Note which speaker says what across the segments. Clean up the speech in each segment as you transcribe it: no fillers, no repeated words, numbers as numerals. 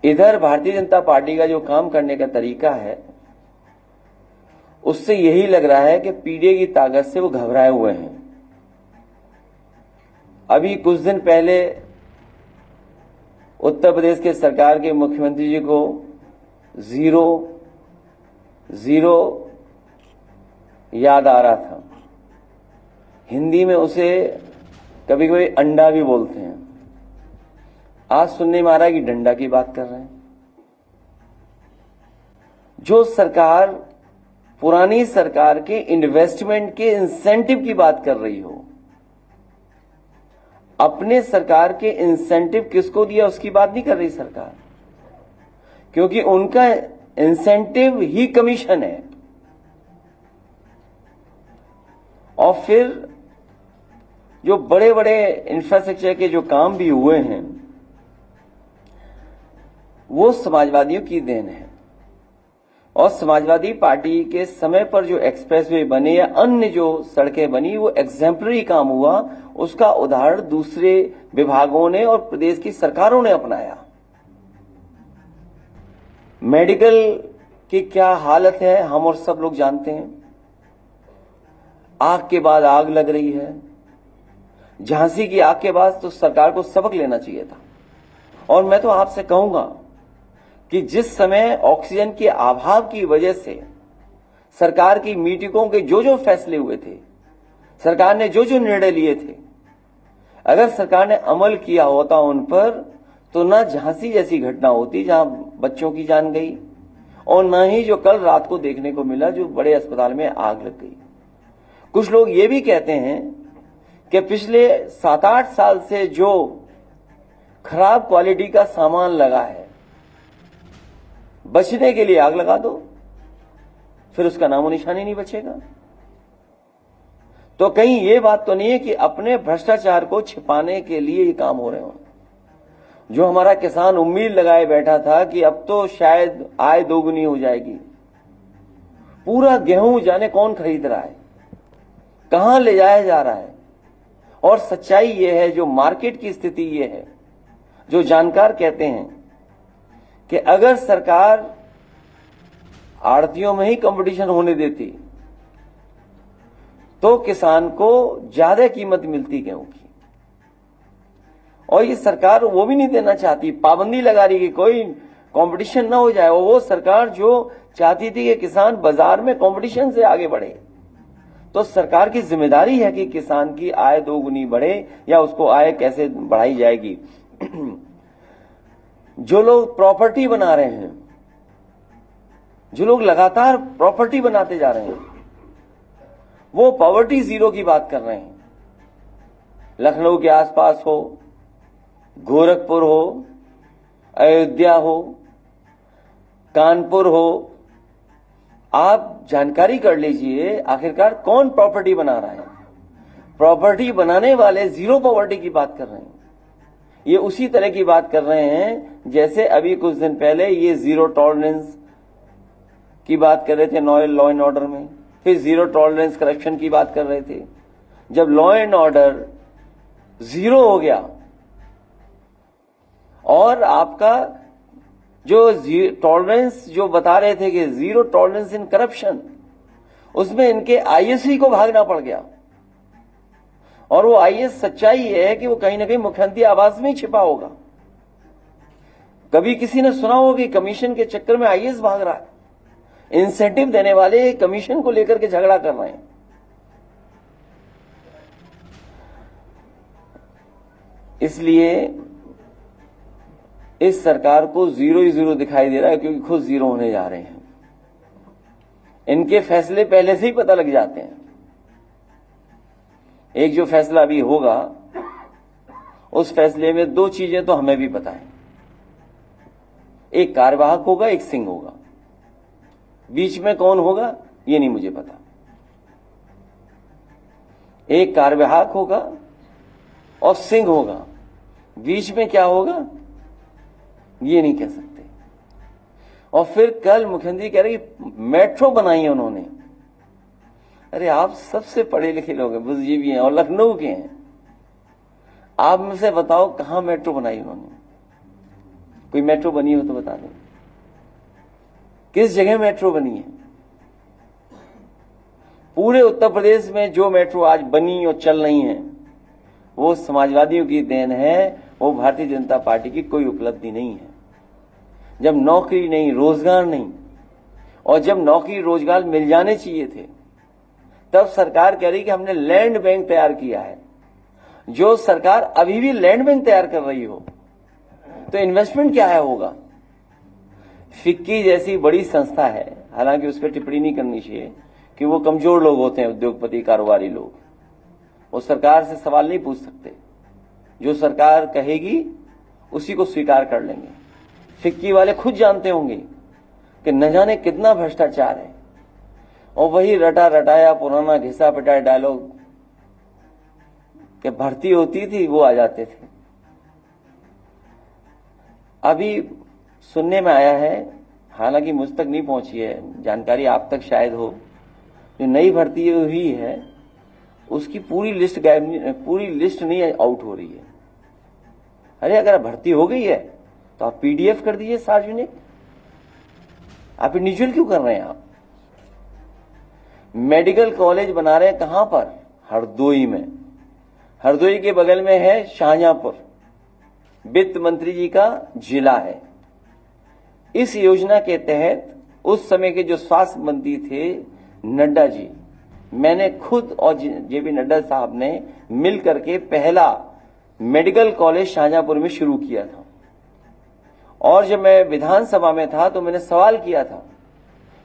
Speaker 1: इधर भारतीय जनता पार्टी का जो काम करने का तरीका है उससे यही लग रहा है कि पीडीए की ताकत से वो घबराए हुए हैं। अभी कुछ दिन पहले उत्तर प्रदेश के सरकार के मुख्यमंत्री जी को जीरो जीरो याद आ रहा था। हिंदी में उसे कभी कभी अंडा भी बोलते हैं। आज सुनने में आ रहा है कि डंडा की बात कर रहे हैं। जो सरकार पुरानी सरकार के इन्वेस्टमेंट के इंसेंटिव की बात कर रही हो, अपने सरकार के इंसेंटिव किसको दिया उसकी बात नहीं कर रही सरकार, क्योंकि उनका इंसेंटिव ही कमीशन है। और फिर जो बड़े बड़े इंफ्रास्ट्रक्चर के जो काम भी हुए हैं वो समाजवादियों की देन है। और समाजवादी पार्टी के समय पर जो एक्सप्रेसवे बने या अन्य जो सड़कें बनी वो एग्जेम्पलरी काम हुआ, उसका उदाहरण दूसरे विभागों ने और प्रदेश की सरकारों ने अपनाया। मेडिकल की क्या हालत है हम और सब लोग जानते हैं। आग के बाद आग लग रही है। झांसी की आग के बाद तो सरकार को सबक लेना चाहिए था। और मैं तो आपसे कहूंगा कि जिस समय ऑक्सीजन के अभाव की वजह से सरकार की मीटिंगों के जो जो फैसले हुए थे, सरकार ने जो जो निर्णय लिए थे, अगर सरकार ने अमल किया होता उन पर तो ना झांसी जैसी घटना होती जहां बच्चों की जान गई, और न ही जो कल रात को देखने को मिला जो बड़े अस्पताल में आग लग गई। कुछ लोग ये भी कहते हैं कि पिछले 7-8 साल से जो खराब क्वालिटी का सामान लगा है, बचने के लिए आग लगा दो, फिर उसका नामो निशान ही नहीं बचेगा। तो कहीं ये बात तो नहीं है कि अपने भ्रष्टाचार को छिपाने के लिए ये काम हो रहे हो। जो हमारा किसान उम्मीद लगाए बैठा था कि अब तो शायद आय दोगुनी हो जाएगी, पूरा गेहूं जाने कौन खरीद रहा है, कहां ले जाया जा रहा है। और सच्चाई ये है, जो मार्केट की स्थिति ये है, जो जानकार कहते हैं कि अगर सरकार आड़तियों में ही कंपटीशन होने देती तो किसान को ज्यादा कीमत मिलती गेहूं की। और ये सरकार वो भी नहीं देना चाहती, पाबंदी लगा रही कि कोई कंपटीशन ना हो जाए। और वो सरकार जो चाहती थी कि किसान बाजार में कंपटीशन से आगे बढ़े। तो सरकार की जिम्मेदारी है कि किसान की आय दोगुनी बढ़े या उसको आय कैसे बढ़ाई जाएगी। जो लोग प्रॉपर्टी बना रहे हैं, जो लोग लगातार प्रॉपर्टी बनाते जा रहे हैं, वो पॉवर्टी जीरो की बात कर रहे हैं। लखनऊ के आसपास हो, गोरखपुर हो, अयोध्या हो, कानपुर हो, आप जानकारी कर लीजिए आखिरकार कौन प्रॉपर्टी बना रहा है। प्रॉपर्टी बनाने वाले जीरो पॉवर्टी की बात कर रहे हैं। ये उसी तरह की बात कर रहे हैं जैसे अभी कुछ दिन पहले ये जीरो टॉलरेंस की बात कर रहे थे लॉ एंड ऑर्डर में, फिर जीरो टॉलरेंस करप्शन की बात कर रहे थे। जब लॉ एंड ऑर्डर जीरो हो गया और आपका जो टॉलरेंस जो बता रहे थे कि जीरो टॉलरेंस इन करप्शन, उसमें इनके आईएएस को भागना पड़ गया। और वो आईएएस सच्चाई है कि वो कहीं ना कहीं मुख्यमंत्री आवास में ही छिपा होगा। कभी किसी ने सुना होगा कि कमीशन के चक्कर में आईएएस भाग रहा है, इंसेंटिव देने वाले कमीशन को लेकर के झगड़ा कर रहे हैं। इसलिए इस सरकार को जीरो ही जीरो दिखाई दे रहा है, क्योंकि खुद जीरो होने जा रहे हैं। इनके फैसले पहले से ही पता लग जाते हैं। एक जो फैसला अभी होगा उस फैसले में दो चीजें तो हमें भी पता है, एक कार्यवाहक होगा, एक सिंह होगा। बीच में कौन होगा ये नहीं मुझे पता। एक कार्यवाहक होगा और सिंह होगा, बीच में क्या होगा ये नहीं कह सकते। और फिर कल मुख्यमंत्री कह रहे कि मेट्रो बनाई है उन्होंने। अरे आप सबसे पढ़े लिखे लोग हैं, बुद्धिजीवी हैं और लखनऊ के हैं। आप मुझसे बताओ कहां मेट्रो बनाई उन्होंने। कोई मेट्रो बनी हो तो बता दें, किस जगह मेट्रो बनी है? पूरे उत्तर प्रदेश में जो मेट्रो आज बनी और चल रही हैं वो समाजवादियों की देन है, वो भारतीय जनता पार्टी की कोई उपलब्धि नहीं है। जब नौकरी नहीं, रोजगार नहीं, और जब नौकरी रोजगार मिल जाने चाहिए थे, तब सरकार कह रही कि हमने लैंड बैंक तैयार किया है। जो सरकार अभी भी लैंड बैंक तैयार कर रही हो तो इन्वेस्टमेंट क्या है होगा? फिक्की जैसी बड़ी संस्था है, हालांकि उस पर टिप्पणी नहीं करनी चाहिए कि वो कमजोर लोग होते हैं, उद्योगपति कारोबारी लोग, वो सरकार से सवाल नहीं पूछ सकते। जो सरकार कहेगी उसी को स्वीकार कर लेंगे। फिक्की वाले खुद जानते होंगे कि न जाने कितना भ्रष्टाचार है, और वही रटा रटाया पुराना घिसा पिटाया डायलॉग कि भर्ती होती थी वो आ जाते थे। अभी सुनने में आया है, हालांकि मुझ तक नहीं पहुंची है जानकारी, आप तक शायद हो, जो नई भर्ती हुई है उसकी पूरी लिस्ट नहीं आउट हो रही है। अरे अगर भर्ती हो गई है तो आप पीडीएफ कर दीजिए सार्वजनिक, आप इंडिविजुअल क्यों कर रहे हैं? आप मेडिकल कॉलेज बना रहे हैं कहां पर? हरदोई में। हरदोई के बगल में है शाहजहांपुर, वित्त मंत्री जी का जिला है। इस योजना के तहत उस समय के जो स्वास्थ्य मंत्री थे नड्डा जी, मैंने खुद और जेपी नड्डा साहब ने मिल करके पहला मेडिकल कॉलेज शाहजहांपुर में शुरू किया था। और जब मैं विधानसभा में था तो मैंने सवाल किया था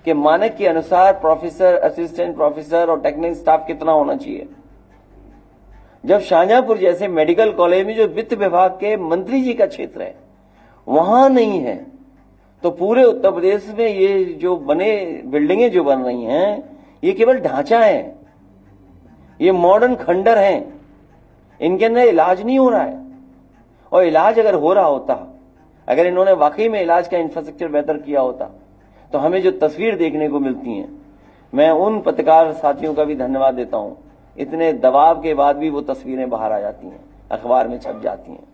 Speaker 1: कि मानक के अनुसार प्रोफेसर, असिस्टेंट प्रोफेसर और टेक्निकल स्टाफ कितना होना चाहिए। जब शाहजहांपुर जैसे मेडिकल कॉलेज में जो वित्त विभाग के मंत्री जी का क्षेत्र है वहां नहीं है, तो पूरे उत्तर प्रदेश में ये जो बने बिल्डिंगें जो बन रही हैं ये केवल ढांचा है, ये मॉडर्न खंडर हैं, इनके अंदर इलाज नहीं हो रहा है। और इलाज अगर हो रहा होता, अगर इन्होंने वाकई में इलाज का इंफ्रास्ट्रक्चर बेहतर किया होता, तो हमें जो तस्वीर देखने को मिलती हैं, मैं उन पत्रकार साथियों का भी धन्यवाद देता हूं, इतने दबाव के बाद भी वो तस्वीरें बाहर आ जाती हैं, अखबार में छप जाती हैं।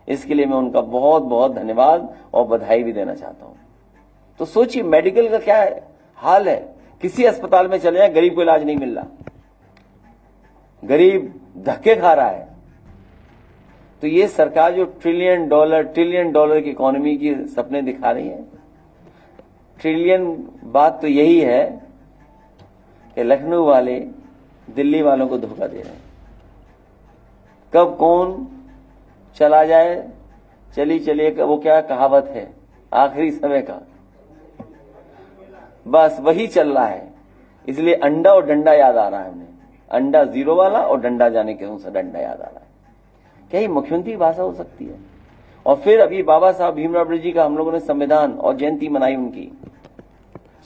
Speaker 1: इसके लिए मैं उनका बहुत बहुत धन्यवाद और बधाई भी देना चाहता हूं। तो सोचिए मेडिकल का क्या हाल है, किसी अस्पताल में चले जाए गरीब को इलाज नहीं मिल रहा, गरीब धक्के खा रहा है। तो ये सरकार जो ट्रिलियन डॉलर की इकोनॉमी की सपने दिखा रही है, ट्रिलियन बात तो यही है कि लखनऊ वाले दिल्ली वालों को धोखा दे रहे हैं। कब कौन चला जाए, चलिए वो क्या कहावत है आखिरी समय का, बस वही चल रहा है। इसलिए अंडा और डंडा याद आ रहा है हमें, अंडा जीरो वाला और डंडा जाने के उनसे डंडा याद आ रहा है। क्या ये मुख्यमंत्री भाषा हो सकती है? और फिर अभी बाबा साहब भीमराव अम्बेडकर जी का हम लोगों ने संविधान और जयंती मनाई उनकी।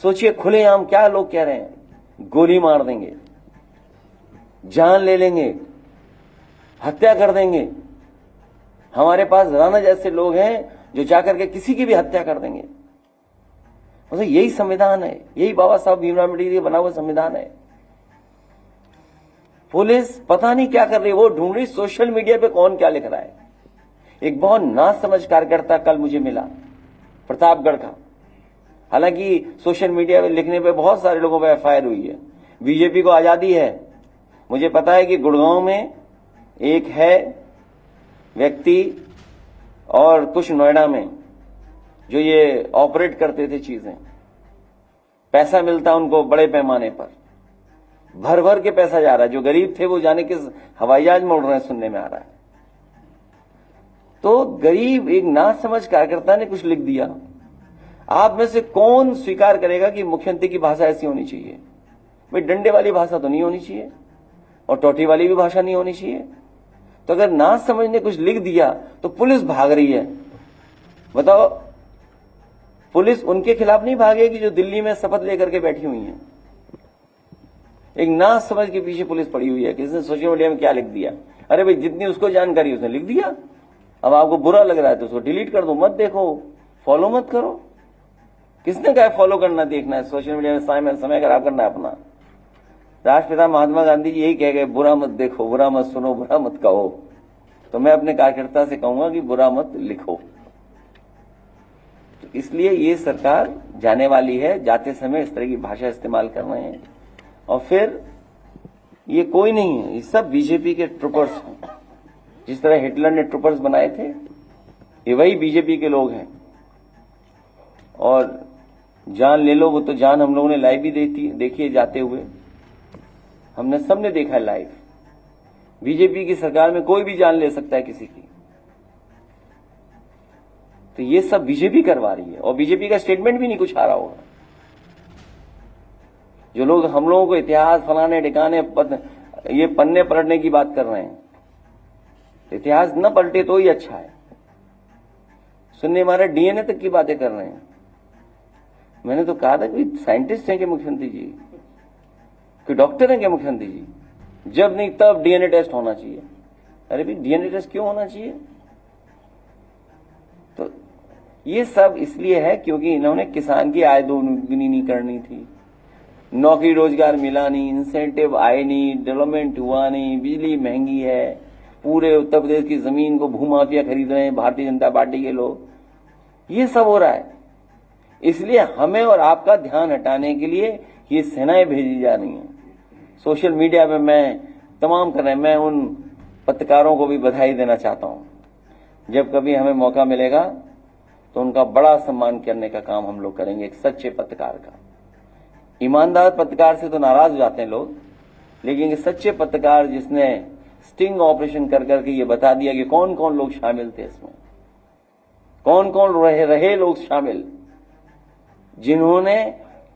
Speaker 1: सोचिए खुलेआम क्या लोग कह रहे हैं, गोली मार देंगे, जान ले लेंगे, हत्या कर देंगे। हमारे पास राणा जैसे लोग हैं जो जाकर के किसी की भी हत्या कर देंगे। मतलब यही संविधान है, यही बाबा साहब भीमराव अम्बेडकर जी का बना हुआ संविधान है। पुलिस पता नहीं क्या कर रही है, वो ढूंढ रही सोशल मीडिया पे कौन क्या लिख रहा है। एक बहुत नासमझ कार्यकर्ता कल मुझे मिला प्रतापगढ़ का, हालांकि सोशल मीडिया पे लिखने पे बहुत सारे लोगों पर एफआईआर हुई है, बीजेपी को आजादी है। मुझे पता है कि गुड़गांव में एक है व्यक्ति और कुछ नोएडा में जो ये ऑपरेट करते थे चीजें, पैसा मिलता उनको बड़े पैमाने पर, भर भर के पैसा जा रहा है। जो गरीब थे वो जाने किस हवाई जहाज में उड़ रहे हैं, सुनने में आ रहा है। तो गरीब एक नासमझ कार्यकर्ता ने कुछ लिख दिया। आप में से कौन स्वीकार करेगा कि मुख्यमंत्री की भाषा ऐसी होनी चाहिए? भाई डंडे वाली भाषा तो नहीं होनी चाहिए और टोटी वाली भी भाषा नहीं होनी चाहिए। तो अगर ना समझने कुछ लिख दिया तो पुलिस भाग रही है। बताओ, पुलिस उनके खिलाफ नहीं भागेगी जो दिल्ली में शपथ लेकर के बैठी हुई हैं। एक ना समझ के पीछे पुलिस पड़ी हुई है, किसने सोशल मीडिया में क्या लिख दिया। अरे भाई जितनी उसको जानकारी उसने लिख दिया, अब आपको बुरा लग रहा है तो उसको डिलीट कर दो, मत देखो, फॉलो मत करो। किसने कहा फॉलो करना देखना है? सोशल मीडिया में समय खराब करना है अपना। राष्ट्रपिता महात्मा गांधी जी यही कह गए, बुरा मत देखो, बुरा मत सुनो, बुरा मत कहो। तो मैं अपने कार्यकर्ता से कहूंगा कि बुरा मत लिखो। इसलिए ये सरकार जाने वाली है, जाते समय इस तरह की भाषा इस्तेमाल कर रहे हैं। और फिर ये कोई नहीं है, ये सब बीजेपी के ट्रूपर्स हैं। जिस तरह हिटलर ने ट्रूपर्स बनाए थे, ये वही बीजेपी के लोग हैं। और जान ले लो, वो तो जान हम लोगों ने लाइव भी देखी है जाते हुए, हमने सबने देखा है लाइव। बीजेपी की सरकार में कोई भी जान ले सकता है किसी की। तो ये सब बीजेपी करवा रही है, और बीजेपी का स्टेटमेंट भी नहीं कुछ आ रहा होगा। जो लोग हम लोगों को इतिहास फलाने ठिकाने ये पन्ने पलटने की बात कर रहे हैं, इतिहास न पलटे तो ही अच्छा है। सुनने हमारे डीएनए तक की बातें कर रहे हैं। मैंने तो कहा था कि साइंटिस्ट हैं कि मुख्यमंत्री जी, कि डॉक्टर हैं कि मुख्यमंत्री जी, जब नहीं तब डीएनए टेस्ट होना चाहिए। अरे भाई डीएनए टेस्ट क्यों होना चाहिए? तो ये सब इसलिए है क्योंकि इन्होंने किसान की आय दोगुनी नहीं करनी थी, नौकरी रोजगार मिला नहीं, इंसेंटिव आए नहीं, डेवलपमेंट हुआ नहीं, बिजली महंगी है, पूरे उत्तर प्रदेश की जमीन को भूमाफिया खरीद रहे हैं भारतीय जनता पार्टी के लोग। ये सब हो रहा है। इसलिए हमें और आपका ध्यान हटाने के लिए ये सेनाएं भेजी जा रही हैं। सोशल मीडिया पे मैं तमाम कर रहे हैं। मैं उन पत्रकारों को भी बधाई देना चाहता हूं। जब कभी हमें मौका मिलेगा तो उनका बड़ा सम्मान करने का काम हम लोग करेंगे, एक सच्चे पत्रकार का। ईमानदार पत्रकार से तो नाराज हो जाते हैं लोग, लेकिन एक सच्चे पत्रकार जिसने स्टिंग ऑपरेशन कर करके ये बता दिया कि कौन कौन लोग शामिल थे इसमें, कौन कौन रहे लोग शामिल, जिन्होंने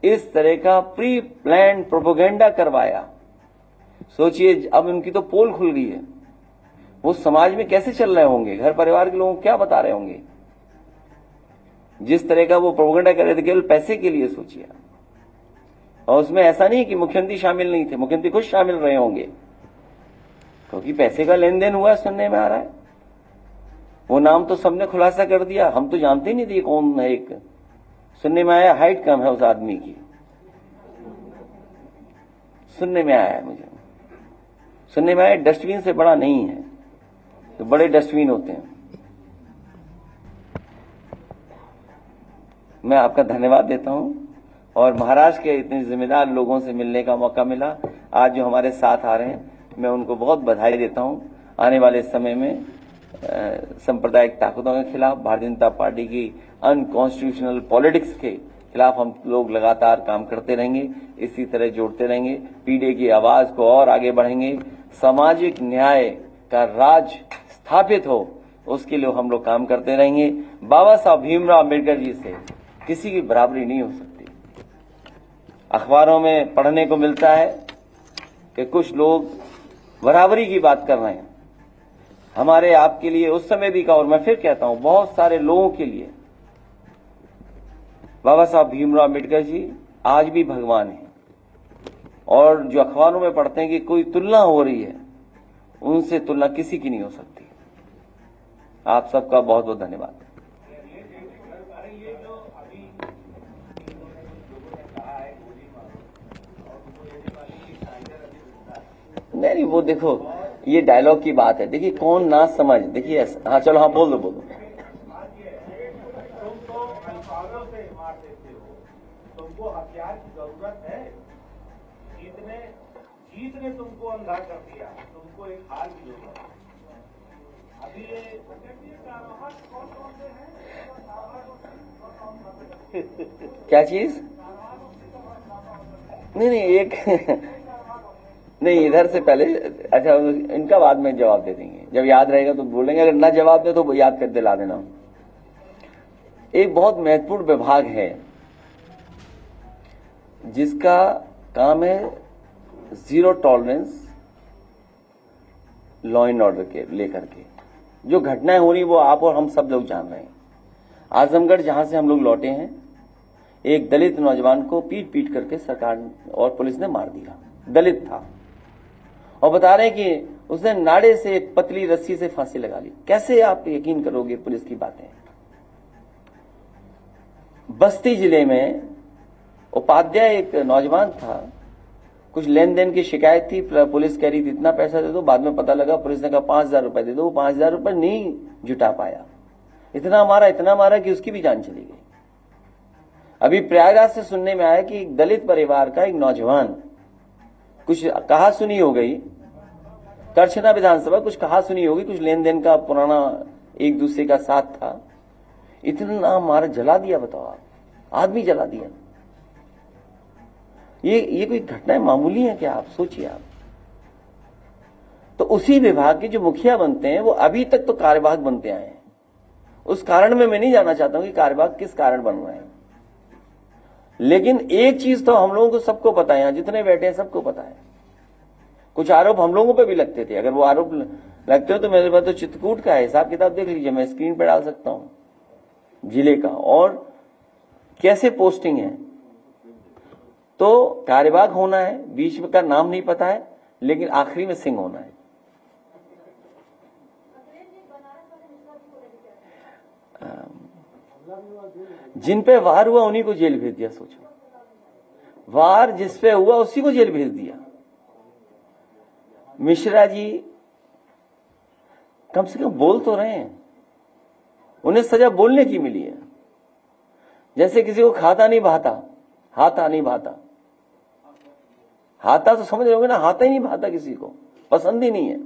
Speaker 1: इस तरह का प्री प्लान प्रोपेगेंडा करवाया। सोचिए अब उनकी तो पोल खुल गई है, वो समाज में कैसे चल रहे होंगे, घर परिवार के लोगों को क्या बता रहे होंगे। जिस तरह का वो प्रोपेगेंडा कर रहे थे केवल पैसे के लिए, सोचिए। और उसमें ऐसा नहीं कि मुख्यमंत्री शामिल नहीं थे, मुख्यमंत्री खुद शामिल रहे होंगे, क्योंकि पैसे का लेन देन हुआ सुनने में आ रहा है। वो नाम तो सबने खुलासा कर दिया, हम तो जानते ही नहीं थे कौन है। एक सुनने में आया हाइट कम है उस आदमी की, सुनने में आया मुझे, सुनने में आया डस्टबिन से बड़ा नहीं है, तो बड़े डस्टबिन होते हैं। मैं आपका धन्यवाद देता हूं, और महाराष्ट्र के इतने जिम्मेदार लोगों से मिलने का मौका मिला। आज जो हमारे साथ आ रहे हैं, मैं उनको बहुत बधाई देता हूं। आने वाले समय में सांप्रदायिक ताकतों के खिलाफ, भारतीय जनता पार्टी की अनकॉन्स्टिट्यूशनल पॉलिटिक्स के खिलाफ हम लोग लगातार काम करते रहेंगे, इसी तरह जोड़ते रहेंगे, पीढ़ी की आवाज को और आगे बढ़ेंगे। सामाजिक न्याय का राज स्थापित हो, उसके लिए हम लोग काम करते रहेंगे। बाबा साहब भीमराव अम्बेडकर जी से किसी की बराबरी नहीं हो सकती। अखबारों में पढ़ने को मिलता है कि कुछ लोग बराबरी की बात कर रहे हैं। हमारे आपके लिए उस समय भी कहा, और मैं फिर कहता हूं बहुत सारे लोगों के लिए बाबा साहब भीमराव अम्बेडकर जी आज भी भगवान हैं। और जो अखबारों में पढ़ते हैं कि कोई तुलना हो रही है, उनसे तुलना किसी की नहीं हो सकती। आप सबका बहुत बहुत धन्यवाद। नहीं, वो देखो ये डायलॉग की बात है। देखिए कौन ना समझ, देखिए हाँ चलो हाँ बोल दो।
Speaker 2: तुमको हथियार की जरूरत है, जीत ने तुमको अंधा कर दिया, तुमको एक हार की जरूरत है। अभी ये कौन से हैं?
Speaker 1: क्या चीज? नहीं एक नहीं, इधर से पहले, अच्छा इनका बाद में जवाब दे देंगे, जब याद रहेगा तो बोलेंगे, अगर ना जवाब दे तो याद कर दिला देना। एक बहुत महत्वपूर्ण विभाग है जिसका काम है zero tolerance law and order के लेकर के। जो घटनाएं हो रही वो आप और हम सब लोग जान रहे हैं। आजमगढ़ जहां से हम लोग लौटे हैं, एक दलित नौजवान को पीट पीट करके सरकार और पुलिस ने मार दिया। दलित था, और बता रहे हैं कि उसने नाड़े से एक पतली रस्सी से फांसी लगा ली। कैसे आप यकीन करोगे पुलिस की बातें। बस्ती जिले में उपाध्याय एक नौजवान था, कुछ लेन देन की शिकायत थी, पुलिस कह रही थी इतना पैसा दे दो। बाद में पता लगा पुलिस ने कहा 5,000 रुपए दे दो। वो 5,000 रुपए नहीं जुटा पाया, इतना मारा कि उसकी भी जान चली गई। अभी प्रयागराज से सुनने में आया कि एक दलित परिवार का एक नौजवान, कुछ कहा सुनी हो गई, करछना विधानसभा कुछ कहा सुनी होगी, कुछ लेन देन का पुराना एक दूसरे का साथ था, इतना मारा, जला दिया। बताओ आप, आदमी जला दिया। ये कोई घटनाएं मामूली है क्या? आप सोचिए आप। तो उसी विभाग के जो मुखिया बनते हैं वो अभी तक तो कार्यवाहक बनते आए हैं। उस कारण में मैं नहीं जानना चाहता हूं कि कार्यवाहक किस कारण बन रहे हैं, लेकिन एक चीज तो हम लोगों को सबको पता है, यहां जितने बैठे हैं सबको पता है, कुछ आरोप हम लोगों पे भी लगते थे। अगर वो आरोप लगते हो तो मेरे पास तो चित्रकूट का हिसाब किताब देख लीजिए, मैं स्क्रीन पे डाल सकता हूं जिले का, और कैसे पोस्टिंग है। तो कार्यवाहक होना है, बीच में का नाम नहीं पता है, लेकिन आखिरी में सिंह होना है। जिन पे वार हुआ उन्हीं को जेल भेज दिया। सोचो, वार जिस पे हुआ उसी को जेल भेज दिया। मिश्रा जी कम से कम बोल तो रहे हैं, उन्हें सजा बोलने की मिली है। जैसे किसी को खाता नहीं भाता, हाथा नहीं भाता, हाथा तो समझ रहे होंगे ना, हाथा ही नहीं भाता, किसी को पसंद ही नहीं है,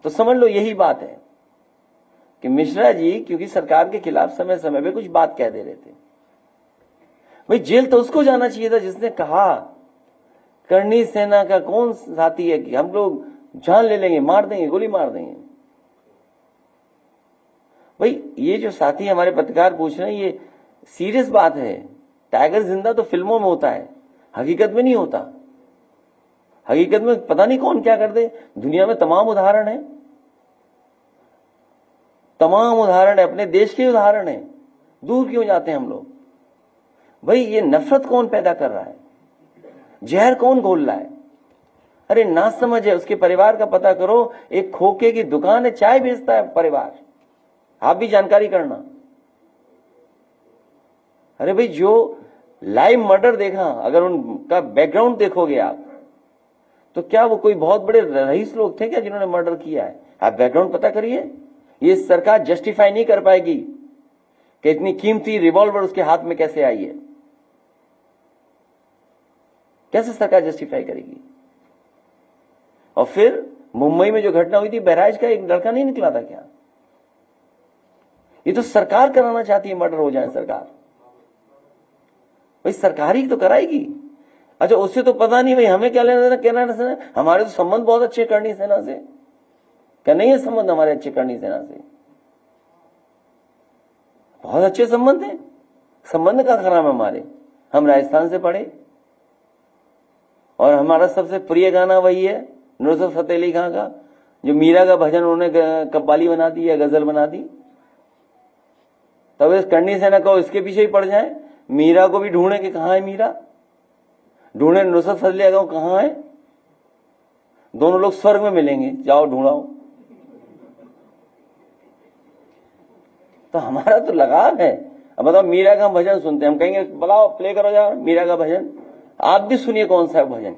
Speaker 1: तो समझ लो यही बात है कि मिश्रा जी क्योंकि सरकार के खिलाफ समय समय पे कुछ बात कह दे रहे थे। भाई जेल तो उसको जाना चाहिए था जिसने कहा करनी सेना का कौन साथी है कि हम लोग जान ले लेंगे, मार देंगे, गोली मार देंगे। भाई ये जो साथी हमारे पत्रकार पूछ रहे हैं, ये सीरियस बात है। टाइगर जिंदा तो फिल्मों में होता है, हकीकत में नहीं होता। हकीकत में पता नहीं कौन क्या कर दे। दुनिया में तमाम उदाहरण है, तमाम उदाहरण है, अपने देश के उदाहरण है। दूर क्यों जाते हैं हम लोग? भाई ये नफरत कौन पैदा कर रहा है, जहर कौन घोल रहा है? अरे ना समझ है, उसके परिवार का पता करो। एक खोखे की दुकान है, चाय बेचता है परिवार, आप भी जानकारी करना। अरे भाई जो लाइव मर्डर देखा, अगर उनका बैकग्राउंड देखोगे आप, तो क्या वो कोई बहुत बड़े रईस लोग थे क्या जिन्होंने मर्डर किया है? आप बैकग्राउंड पता करिए। ये सरकार जस्टिफाई नहीं कर पाएगी कि इतनी कीमती रिवॉल्वर उसके हाथ में कैसे आई है। कैसे सरकार जस्टिफाई करेगी? और फिर मुंबई में जो घटना हुई थी, बहराइच का एक लड़का नहीं निकला था क्या? ये तो सरकार कराना चाहती है, मर्डर हो जाए सरकार। भाई सरकार ही तो कराएगी। अच्छा, उससे तो पता नहीं, भाई हमें क्या लेना देना करनी सेना, हमारे तो संबंध बहुत अच्छे करनी सेना से। क्या नहीं है संबंध हमारे अच्छे करनी सेना से? बहुत अच्छे संबंध हैं। संबंध का खराब है हमारे। हम राजस्थान से पढ़े और हमारा सबसे प्रिय गाना वही है नुसरत फतेह अली खां का, जो मीरा का भजन उन्होंने कव्वाली बना दी या गजल बना दी। तब इस करनी सेना को इसके पीछे ही पड़ जाए, मीरा को भी ढूंढे कि कहां है मीरा, ढूंढे नुसरत फतेह अली खां कहां है। दोनों लोग स्वर्ग में मिलेंगे, जाओ ढूंढाओ। तो हमारा तो लगाव है। अब बताओ, मीरा का भजन सुनते हैं, हम कहेंगे बुलाओ प्ले करो यार मीरा का भजन। आप भी सुनिए कौन सा भजन,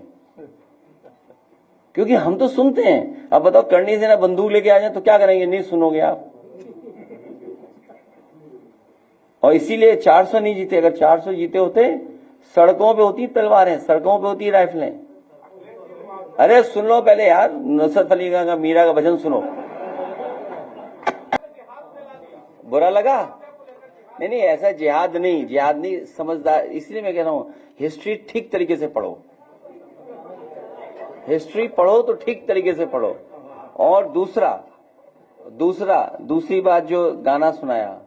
Speaker 1: क्योंकि हम तो सुनते हैं। अब बताओ, करनी सेना बंदूक लेके आ जाए तो क्या करेंगे? नहीं सुनोगे आप। और इसीलिए 400 नहीं जीते। अगर 400 जीते होते, सड़कों पे होती तलवारें, सड़कों पे होती राइफलें। अरे सुन लो पहले यार, नुसरत अली खां का मीरा का भजन सुनो। बुरा लगा? नहीं, ऐसा जिहाद नहीं समझदार। इसलिए मैं कह रहा हूं, हिस्ट्री ठीक तरीके से पढ़ो, हिस्ट्री पढ़ो तो ठीक तरीके से पढ़ो। और दूसरी बात जो गाना सुनाया,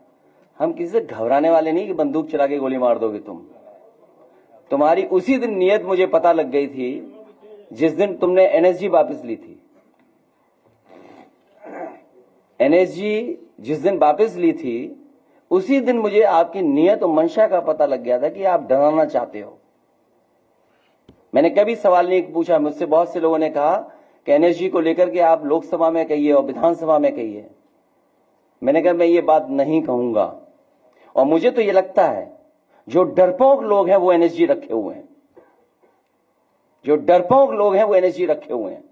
Speaker 1: हम किसी से घबराने वाले नहीं कि बंदूक चला के गोली मार दोगे तुम। तुम्हारी उसी दिन नियत मुझे पता लग गई थी जिस दिन तुमने एनएसजी वापस ली थी। एनएसजी जिस दिन वापस ली थी, उसी दिन मुझे आपकी नियत और मंशा का पता लग गया था कि आप डराना चाहते हो। मैंने कभी सवाल नहीं पूछा। मुझसे बहुत से लोगों ने कहा कि एनएसजी को लेकर के आप लोकसभा में कहिए और विधानसभा में कहिए। मैंने कहा मैं ये बात नहीं कहूंगा। और मुझे तो ये लगता है जो डरपोक लोग हैं वो एनएसजी रखे हुए हैं, जो डरपोक लोग हैं वो एनएसजी रखे हुए हैं।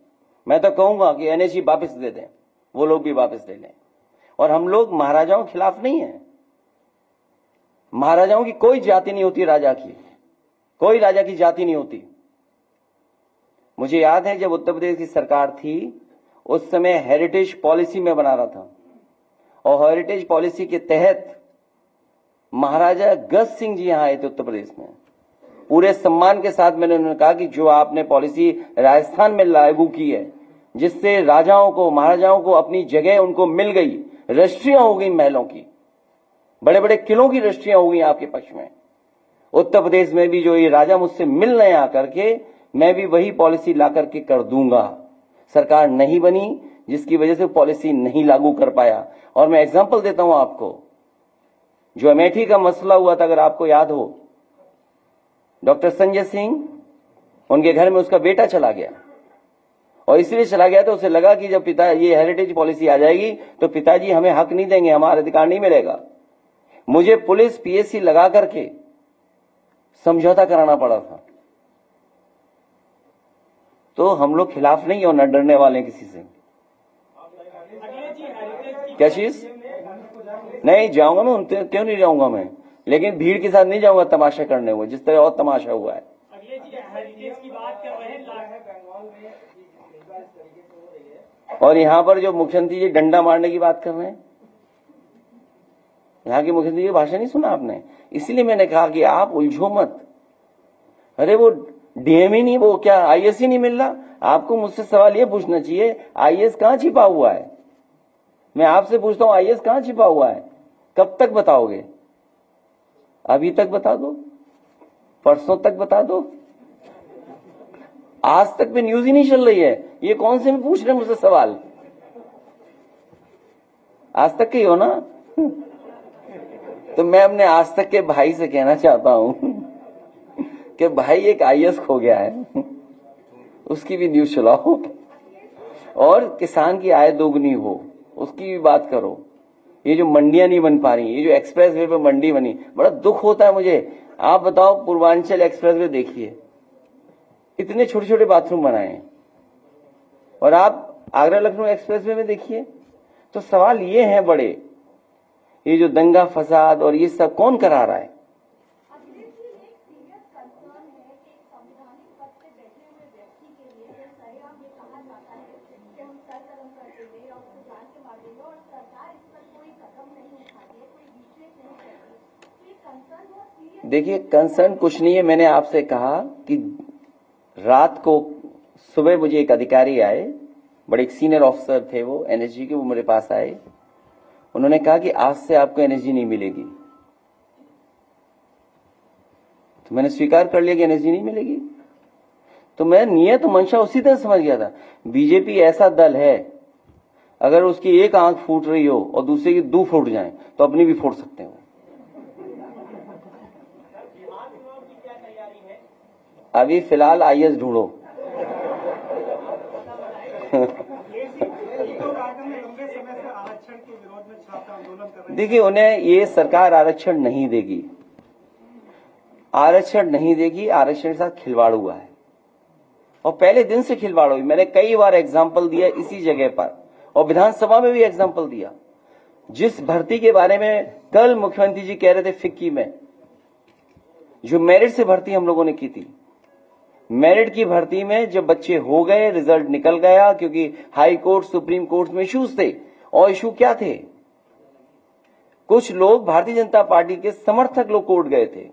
Speaker 1: मैं तो कहूंगा कि एनएसजी वापस दे दें, वो लोग भी वापस ले लें। और हम लोग महाराजाओं के खिलाफ नहीं है, महाराजाओं की कोई जाति नहीं होती, राजा की कोई राजा की जाति नहीं होती। मुझे याद है जब उत्तर प्रदेश की सरकार थी उस समय हेरिटेज पॉलिसी में बना रहा था, और हेरिटेज पॉलिसी के तहत महाराजा गज सिंह जी यहां आए थे उत्तर प्रदेश में। पूरे सम्मान के साथ मैंने उन्होंने कहा कि जो आपने पॉलिसी राजस्थान में लागू की है, जिससे राजाओं को महाराजाओं को अपनी जगह उनको मिल गई, रजिस्ट्रियां हो गई महलों की, बड़े बड़े किलों की रजिस्ट्रियां हो गई आपके पक्ष में, उत्तर प्रदेश में भी जो ये राजा मुझसे मिल रहे आकर के, मैं भी वही पॉलिसी ला करके कर दूंगा। सरकार नहीं बनी जिसकी वजह से पॉलिसी नहीं लागू कर पाया। और मैं एग्जांपल देता हूं आपको, जो अमेठी का मसला हुआ था, अगर आपको याद हो, डॉक्टर संजय सिंह, उनके घर में उसका बेटा चला गया, और इसलिए चला गया तो उसे लगा कि जब पिता ये हेरिटेज पॉलिसी आ जाएगी तो पिताजी हमें हक नहीं देंगे, हमारा अधिकार नहीं मिलेगा। मुझे पुलिस पीएससी लगा करके समझौता कराना पड़ा था। तो हम लोग खिलाफ नहीं और न डरने वाले किसी से। क्या चीज? नहीं जाऊंगा मैं, क्यों नहीं जाऊंगा मैं, लेकिन भीड़ के साथ नहीं जाऊंगा तमाशा करने हुए, जिस तरह और तमाशा हुआ है। और यहां पर जो मुख्यमंत्री जी डंडा मारने की बात कर रहे हैं, यहां के मुख्यमंत्री जी भाषण नहीं सुना आपने? इसलिए मैंने कहा कि आप उलझो मत। अरे वो डीएम ही नहीं, वो क्या आईएएस ही नहीं मिल रहा? आपको मुझसे सवाल ये पूछना चाहिए, आईएएस कहां छिपा हुआ है? मैं आपसे पूछता हूं, आईएएस कहां छिपा हुआ है? कब तक बताओगे? अभी तक बता दो, परसों तक बता दो, आज तक भी न्यूज ही नहीं चल रही है। ये कौन से में पूछ रहे हैं मुझसे सवाल? आज तक के ही हो ना? तो मैं अपने आज तक के भाई से कहना चाहता हूं कि भाई एक आईएएस खो गया है, उसकी भी न्यूज चलाओ, और किसान की आय दोगुनी हो उसकी भी बात करो। ये जो मंडियां नहीं बन पा रही, ये जो एक्सप्रेस वे पे मंडी बनी, बड़ा दुख होता है मुझे। आप बताओ, पूर्वांचल एक्सप्रेस वे देखिए, इतने छोटे छोटे बाथरूम बनाए हैं, और आप आगरा लखनऊ एक्सप्रेस वे में देखिए। तो सवाल ये है बड़े, ये जो दंगा फसाद और ये सब कौन करा रहा है? देखिए, कंसर्न कुछ नहीं है। मैंने आपसे कहा कि रात को सुबह मुझे एक अधिकारी आए, बड़े एक सीनियर ऑफिसर थे वो एनएसजी के, वो मेरे पास आए। उन्होंने कहा कि आज से आपको एनएसजी नहीं मिलेगी। तो मैंने स्वीकार कर लिया कि एनएसजी नहीं मिलेगी। तो मैं नियत मंशा उसी तरह समझ गया था। बीजेपी ऐसा दल है, अगर उसकी एक आंख फूट रही हो और दूसरे की दो फूट जाए तो अपनी भी फूट सकते हो। अभी फिलहाल आईएएस ढूंढो। देखिए, उन्हें ये सरकार आरक्षण नहीं देगी, आरक्षण नहीं देगी। आरक्षण के साथ खिलवाड़ हुआ है, और पहले दिन से खिलवाड़ हुई। मैंने कई बार एग्जाम्पल दिया इसी जगह पर, और विधानसभा में भी एग्जाम्पल दिया। जिस भर्ती के बारे में कल मुख्यमंत्री जी कह रहे थे फिक्की में, जो मेरिट से भर्ती हम लोगों ने की थी, मेरिट की भर्ती में जब बच्चे हो गए, रिजल्ट निकल गया, क्योंकि हाई कोर्ट सुप्रीम कोर्ट में इश्यूज थे। और इशू क्या थे? कुछ लोग भारतीय जनता पार्टी के समर्थक लोग कोर्ट गए थे,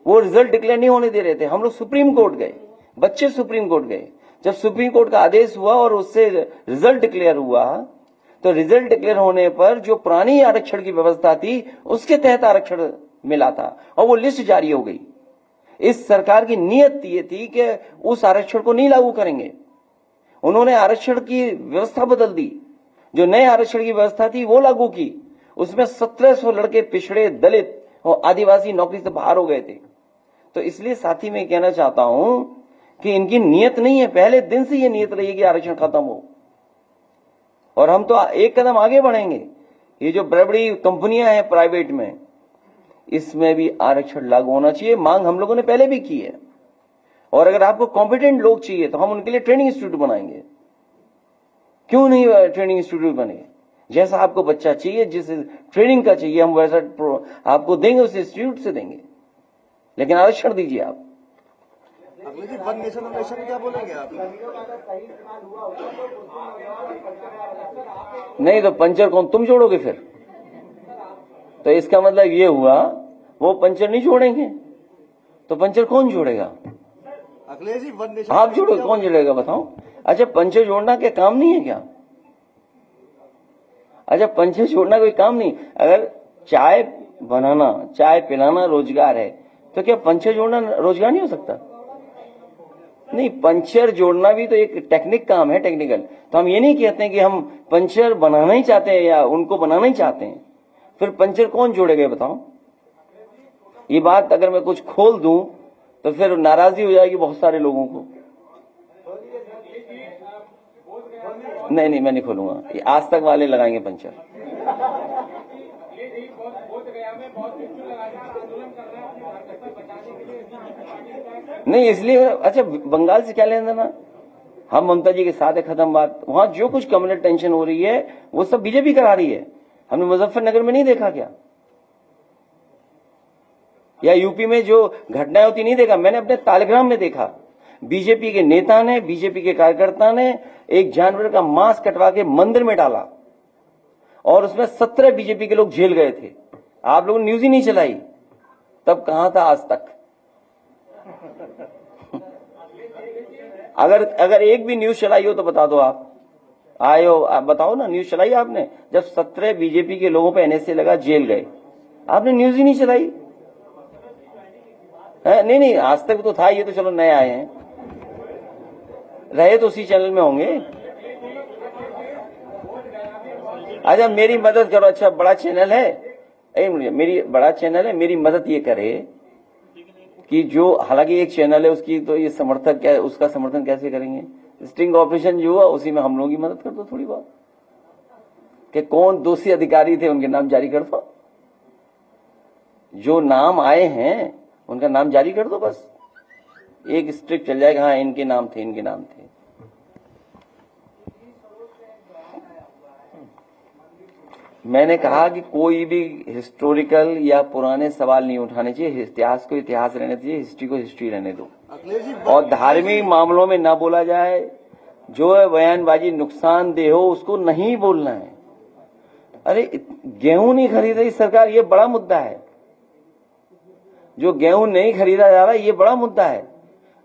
Speaker 1: वो रिजल्ट डिक्लेयर नहीं होने दे रहे थे। हम लोग सुप्रीम कोर्ट गए, बच्चे सुप्रीम कोर्ट गए। जब सुप्रीम कोर्ट का आदेश हुआ और उससे रिजल्ट डिक्लेयर हुआ, तो रिजल्ट डिक्लेयर होने पर जो पुरानी आरक्षण की व्यवस्था थी उसके तहत आरक्षण मिला था, और वो लिस्ट जारी हो गई। इस सरकार की नीयत ये थी कि उस आरक्षण को नहीं लागू करेंगे। उन्होंने आरक्षण की व्यवस्था बदल दी, जो नए आरक्षण की व्यवस्था थी वो लागू की। उसमें 1700 लड़के पिछड़े, दलित और आदिवासी नौकरी से बाहर हो गए थे। तो इसलिए साथी मैं कहना चाहता हूं कि इनकी नीयत नहीं है, पहले दिन से ये नीयत रही है कि आरक्षण खत्म हो। और हम तो एक कदम आगे बढ़ेंगे। ये जो बड़ी बड़ी कंपनियां हैं प्राइवेट में, इसमें भी आरक्षण लागू होना चाहिए। मांग हम लोगों ने पहले भी की है, और अगर आपको कॉम्पिटेंट लोग चाहिए तो हम उनके लिए ट्रेनिंग इंस्टीट्यूट बनाएंगे। क्यों नहीं ट्रेनिंग इंस्टीट्यूट बने? जैसा आपको बच्चा चाहिए, जिस ट्रेनिंग का चाहिए, हम वैसा आपको देंगे, उस इंस्टीट्यूट से देंगे, लेकिन आरक्षण दीजिए आप।
Speaker 3: Akhilesh ji, one nation one nation क्या बोलेंगे आप?
Speaker 1: नहीं तो पंचर कौन, तुम जोड़ोगे फिर? तो इसका मतलब ये हुआ वो पंचर नहीं जोड़ेंगे, तो पंचर कौन जोड़ेगा?
Speaker 3: अखिलेश जी, वन नेशन
Speaker 1: आप जोड़ो, कौन जोड़ेगा बताओ? अच्छा, पंचर जोड़ना क्या काम नहीं है क्या? अच्छा, पंचर जोड़ना कोई काम नहीं? अगर चाय बनाना, चाय पिलाना रोजगार है, तो क्या पंचर जोड़ना रोजगार नहीं हो सकता? नहीं, पंचर जोड़ना भी तो एक टेक्निक काम है, टेक्निकल। तो हम ये नहीं कहते हैं कि हम पंचर बनाना ही चाहते हैं या उनको बनाना ही चाहते हैं, फिर पंचर कौन जोड़ेगा बताओ? ये बात अगर मैं कुछ खोल दूं तो फिर नाराजगी हो जाएगी बहुत सारे लोगों को। नहीं नहीं, मैं नहीं खोलूंगा, ये आज तक वाले लगाएंगे पंचर। नहीं इसलिए, अच्छा बंगाल से क्या लेना देना? हम ममता जी के साथ है, खत्म बात। वहां जो कुछ कम्युनल टेंशन हो रही है वो सब बीजेपी करा रही है। हमने मुजफ्फरनगर में नहीं देखा क्या? या यूपी में जो घटनाएं होती नहीं देखा? मैंने अपने तालग्राम में देखा, बीजेपी के नेता ने, बीजेपी के कार्यकर्ता ने एक जानवर का मांस कटवा के मंदिर में डाला और उसमें 17 बीजेपी के लोग जेल गए थे। आप लोगों ने न्यूज ही नहीं चलाई, तब कहां था आज तक? अगर एक भी न्यूज चलाई हो तो बता दो। आप आए हो, आप बताओ ना, न्यूज चलाई आपने? जब 17 बीजेपी के लोगों पे एनएसए लगा, जेल गए, आपने न्यूज ही नहीं चलाई। नहीं नहीं, आज तक तो था, ये तो चलो नए आए हैं, रहे तो उसी चैनल में होंगे। अच्छा मेरी मदद करो, अच्छा बड़ा चैनल है, मेरी बड़ा चैनल है, मेरी मदद ये करे कि जो, हालांकि एक चैनल है उसकी तो ये समर्थक क्या, उसका समर्थन कैसे करेंगे? स्टिंग ऑपरेशन जो हुआ उसी में हम लोगों की मदद कर दो थोड़ी बहुत, कि कौन दोषी अधिकारी थे उनके नाम जारी कर दो, जो नाम आए हैं उनका नाम जारी कर दो, बस एक स्ट्रिक चल जाएगा, हाँ इनके नाम थे, इनके नाम थे। मैंने कहा कि कोई भी हिस्टोरिकल या पुराने सवाल नहीं उठाने चाहिए, इतिहास को इतिहास रहने दीजिए, हिस्ट्री को हिस्ट्री रहने दो, और धार्मिक मामलों में ना बोला जाए। जो बयानबाजी नुकसानदेह हो उसको नहीं बोलना है। अरे गेहूं नहीं खरीद रही सरकार, ये बड़ा मुद्दा है। जो गेहूं नहीं खरीदा जा रहा, ये बड़ा मुद्दा है।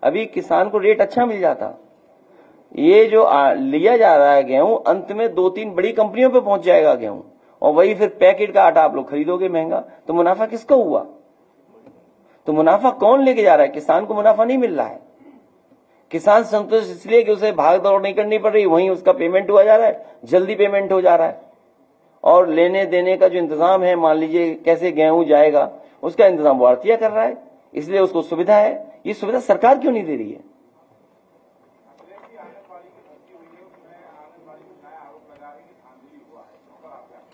Speaker 1: अभी किसान को रेट अच्छा मिल जाता, ये जो लिया जा रहा है गेहूं, अंत में 2-3 बड़ी कंपनियों पे पहुंच जाएगा गेहूं, और वही फिर पैकेट का आटा आप लोग खरीदोगे महंगा, तो मुनाफा किसका हुआ? तो मुनाफा कौन लेके जा रहा है? किसान को मुनाफा नहीं मिल रहा है। किसान संतुष्ट इसलिए कि उसे भाग दौड़ नहीं करनी पड़ रही, वहीं उसका पेमेंट हुआ जा रहा है, जल्दी पेमेंट हो जा रहा है, और लेने देने का जो इंतजाम है, मान लीजिए कैसे गेहूं जाएगा, उसका इंतजाम भारतीय कर रहा है, इसलिए उसको सुविधा है। ये सुविधा सरकार क्यों नहीं दे रही है?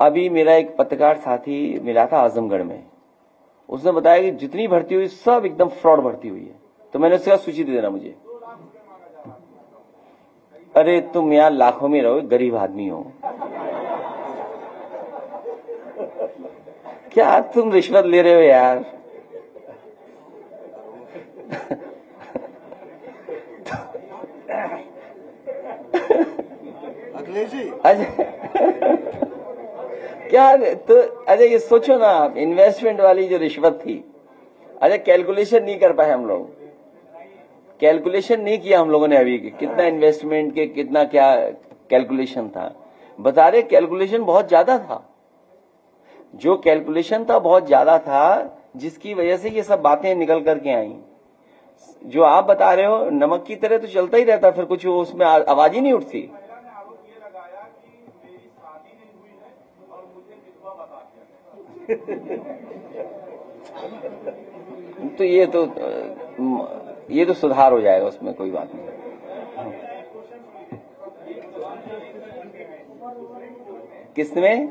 Speaker 1: अभी मेरा एक पत्रकार साथी मिला था आजमगढ़ में, उसने बताया कि जितनी भर्ती हुई सब एकदम फ्रॉड भर्ती हुई है। तो मैंने उसका सूची दे देना मुझे। अरे तुम यार लाखों में रहो, गरीब आदमी हो, क्या तुम रिश्वत ले रहे हो यार?
Speaker 3: अखिलेश जी,
Speaker 1: क्या तो, अरे ये सोचो ना आप, इन्वेस्टमेंट वाली जो रिश्वत थी, अच्छा कैलकुलेशन नहीं कर पाए हम लोग, कैलकुलेशन नहीं किया हम लोगों ने अभी कि कितना इन्वेस्टमेंट के कितना क्या कैलकुलेशन था। बता रहे कैलकुलेशन बहुत ज्यादा था, जो कैलकुलेशन था बहुत ज्यादा था, जिसकी वजह से ये सब बातें निकल करके आई। जो आप बता रहे हो नमक की तरह तो चलता ही रहता, फिर कुछ उसमें आवाज ही नहीं उठती। तो ये तो सुधार हो जाएगा, उसमें कोई बात नहीं। किसमें?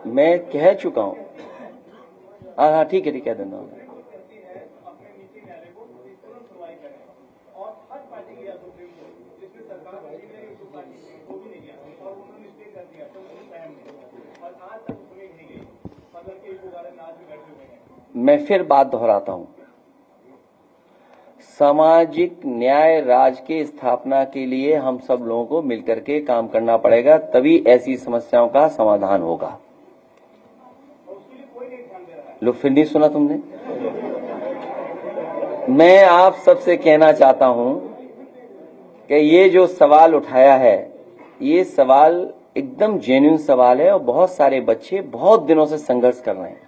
Speaker 1: मैं कह चुका हूं। हाँ ठीक है, कह देना।
Speaker 2: आज तक सुनी नहीं गई, मतलब कि वो गाने नाच भी बैठे हुए हैं।
Speaker 1: मैं फिर बात दोहराता हूं, सामाजिक न्याय राज की स्थापना के लिए हम सब लोगों को मिलकर के काम करना पड़ेगा, तभी ऐसी समस्याओं का समाधान होगा। लो, फिर नहीं सुना तुमने? मैं आप सबसे कहना चाहता हूं कि ये जो सवाल उठाया है, ये सवाल एकदम जेन्युइन सवाल है और बहुत सारे बच्चे बहुत दिनों से संघर्ष कर रहे हैं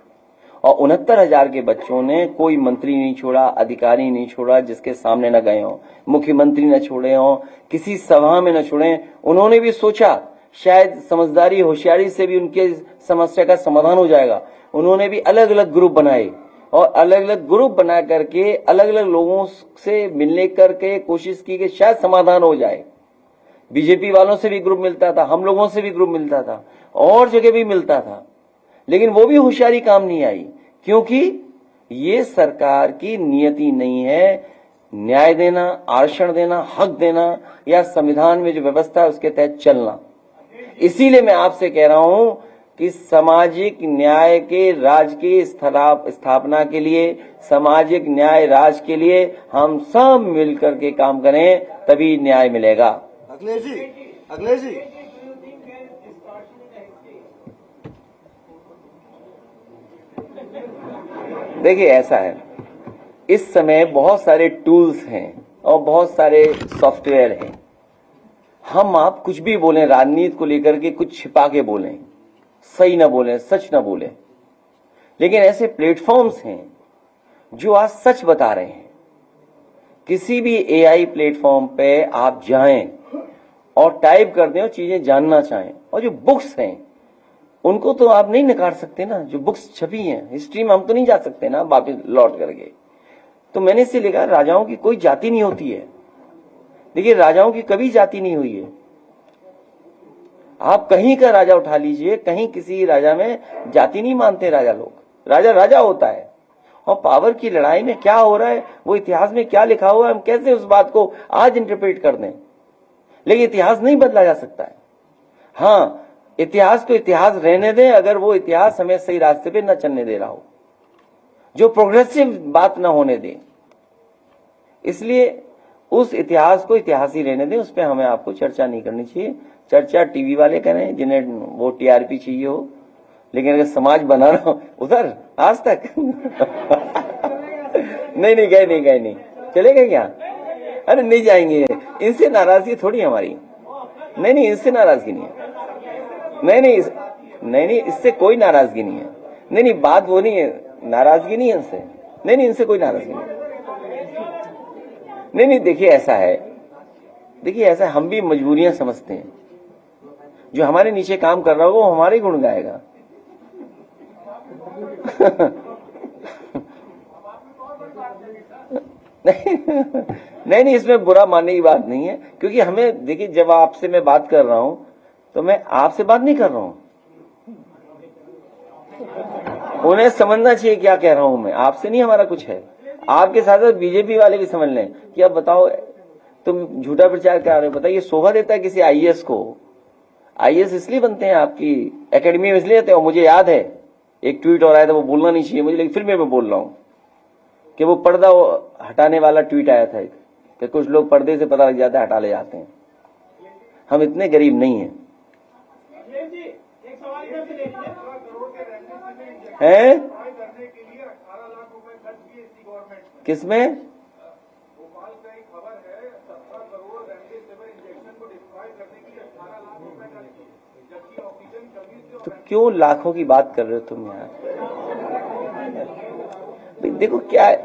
Speaker 1: और 69,000 के बच्चों ने कोई मंत्री नहीं छोड़ा, अधिकारी नहीं छोड़ा जिसके सामने न गए हों, मुख्यमंत्री न छोड़े हों, किसी सभा में न छोड़े। उन्होंने भी सोचा शायद समझदारी होशियारी से भी उनके समस्या का समाधान हो जाएगा। उन्होंने भी अलग अलग ग्रुप बनाए और अलग अलग ग्रुप बना करके अलग अलग लोगों से मिलने करके कोशिश की कि शायद समाधान हो जाए। बीजेपी वालों से भी ग्रुप मिलता था, हम लोगों से भी ग्रुप मिलता था, और जगह भी मिलता था, लेकिन वो भी होशियारी काम नहीं आई, क्योंकि ये सरकार की नियति नहीं है न्याय देना, आरक्षण देना, हक देना या संविधान में जो व्यवस्था है उसके तहत चलना। इसीलिए मैं आपसे कह रहा हूं कि सामाजिक न्याय के राज की स्थापना के लिए, सामाजिक न्याय राज के लिए हम सब मिलकर के काम करें, तभी न्याय मिलेगा।
Speaker 3: अखिलेश जी,
Speaker 1: देखिए ऐसा है, इस समय बहुत सारे टूल्स हैं और बहुत सारे सॉफ्टवेयर हैं। हम आप कुछ भी बोलें, राजनीति को लेकर के कुछ छिपा के बोलें, सही ना बोलें, सच ना बोलें, लेकिन ऐसे प्लेटफॉर्म्स हैं जो आज सच बता रहे हैं। किसी भी एआई प्लेटफॉर्म पे आप जाएं और टाइप कर दें और चीजें जानना चाहें, और जो बुक्स हैं उनको तो आप नहीं नकार सकते ना, जो बुक्स छपी हैं हिस्ट्री में हम तो नहीं जा सकते ना वापिस लौट करके। तो मैंने इससे लिखा राजाओं की कोई जाति नहीं होती है। देखिए राजाओं की कभी जाति नहीं हुई है। आप कहीं का राजा उठा लीजिए, कहीं किसी राजा में जाति नहीं मानते राजा लोग। राजा राजा होता है और पावर की लड़ाई में क्या हो रहा है, वो इतिहास में क्या लिखा हुआ है, हम कैसे उस बात को आज इंटरप्रेट कर दें, लेकिन इतिहास नहीं बदला जा सकता है। हाँ, इतिहास को इतिहास रहने दें अगर वो इतिहास हमें सही रास्ते पे न चलने दे रहा हो, जो प्रोग्रेसिव बात न होने दे। इसलिए उस इतिहास को इतिहास ही रहने दें, उस पर हमें आपको चर्चा नहीं करनी चाहिए। चर्चा टीवी वाले करें जिन्हें वो टीआरपी चाहिए हो, लेकिन अगर समाज बनाना हो उधर आज तक नहीं चले गए क्या? अरे नहीं जाएंगे, इनसे नाराजगी थोड़ी हमारी। नहीं, इनसे नाराजगी नहीं है। नहीं, इससे कोई नाराजगी नहीं है। नहीं, बात वो नहीं है, नाराजगी नहीं है इनसे। नहीं, इनसे कोई नाराजगी नहीं। देखिए ऐसा है, हम भी मजबूरियां समझते हैं। जो हमारे नीचे काम कर रहा होगा वो हमारे गुण गाएगा। नहीं, इसमें बुरा मानने की बात नहीं है, क्योंकि हमें देखिए, जब आपसे मैं बात कर रहा हूं तो मैं आपसे बात नहीं कर रहा हूं, उन्हें समझना चाहिए क्या कह रहा हूं मैं। आपसे नहीं हमारा कुछ है, आपके साथ साथ बीजेपी वाले भी समझ लें कि अब बताओ तुम झूठा प्रचार कर रहे हो। बताइए, शोभा देता है किसी आईएएस को? आईएएस इसलिए बनते हैं, आपकी एकेडमी में इसलिए रहते हैं। और मुझे याद है एक ट्वीट और आया था, वो बोलना नहीं चाहिए मुझे, लेकिन फिर मैं बोल रहा हूं कि वो पर्दा हटाने वाला ट्वीट आया था कि कुछ लोग पर्दे से पता लग जाता है हटा ले जाते हैं। हम इतने गरीब नहीं हैं। हैं? किसमें?
Speaker 2: भोपाल का एक खबर है, 17 करोड़ रेमडेसिविर इंजेक्शन को डिप्लॉय करने के लिए 18 लाख रुपए खर्च किए, जबकि ऑक्सीजन कमी से।
Speaker 1: तो क्यों लाखों की बात कर रहे हो तुम यार? देखो क्या है,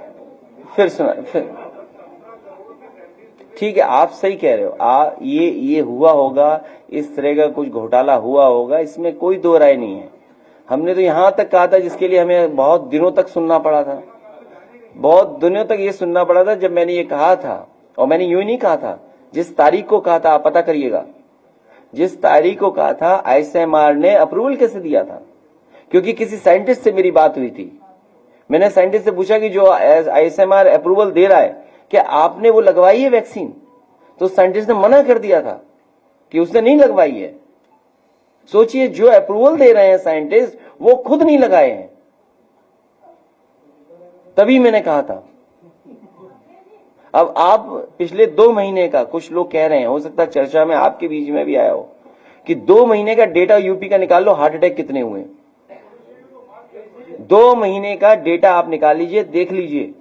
Speaker 1: फिर सुना, फिर ठीक है, आप सही कह रहे हो। ये हुआ होगा, इस तरह का कुछ घोटाला हुआ होगा, इसमें कोई दो राय नहीं है। हमने तो यहां तक कहा था, जिसके लिए हमें बहुत दिनों तक सुनना पड़ा था, बहुत दिनों तक ये सुनना पड़ा था। जब मैंने ये कहा था, और मैंने यूं नहीं कहा था, जिस तारीख को कहा था आप पता करिएगा, जिस तारीख को कहा था आईसीएमआर ने अप्रूवल कैसे दिया था, क्योंकि किसी साइंटिस्ट से मेरी बात हुई थी। मैंने साइंटिस्ट से पूछा कि जो आईसीएमआर अप्रूवल दे रहा है, क्या आपने वो लगवाई है वैक्सीन? तो साइंटिस्ट ने मना कर दिया था कि उसने नहीं लगवाई है। सोचिए, जो अप्रूवल दे रहे हैं साइंटिस्ट वो खुद नहीं लगाए हैं। तभी मैंने कहा था। अब आप पिछले 2 महीने का, कुछ लोग कह रहे हैं, हो सकता है चर्चा में आपके बीच में भी आया हो, कि 2 महीने का डेटा यूपी का निकाल लो, हार्ट अटैक कितने हुए। 2 महीने का डेटा आप निकाल लीजिए, देख लीजिए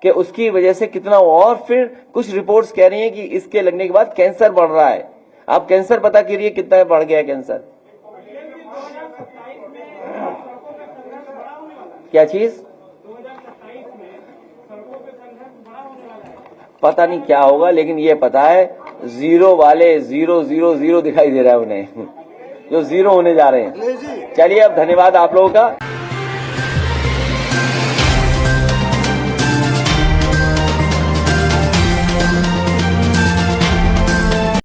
Speaker 1: कि उसकी वजह से कितना। और फिर कुछ रिपोर्ट्स कह रही हैं कि इसके लगने के बाद कैंसर बढ़ रहा है। आप कैंसर पता करिए कितना बढ़ गया है कैंसर। क्या चीज पता नहीं क्या होगा, लेकिन ये पता है जीरो वाले 000 दिखाई दे रहा है उन्हें, जो जीरो होने जा रहे हैं। चलिए, अब धन्यवाद आप लोगों का।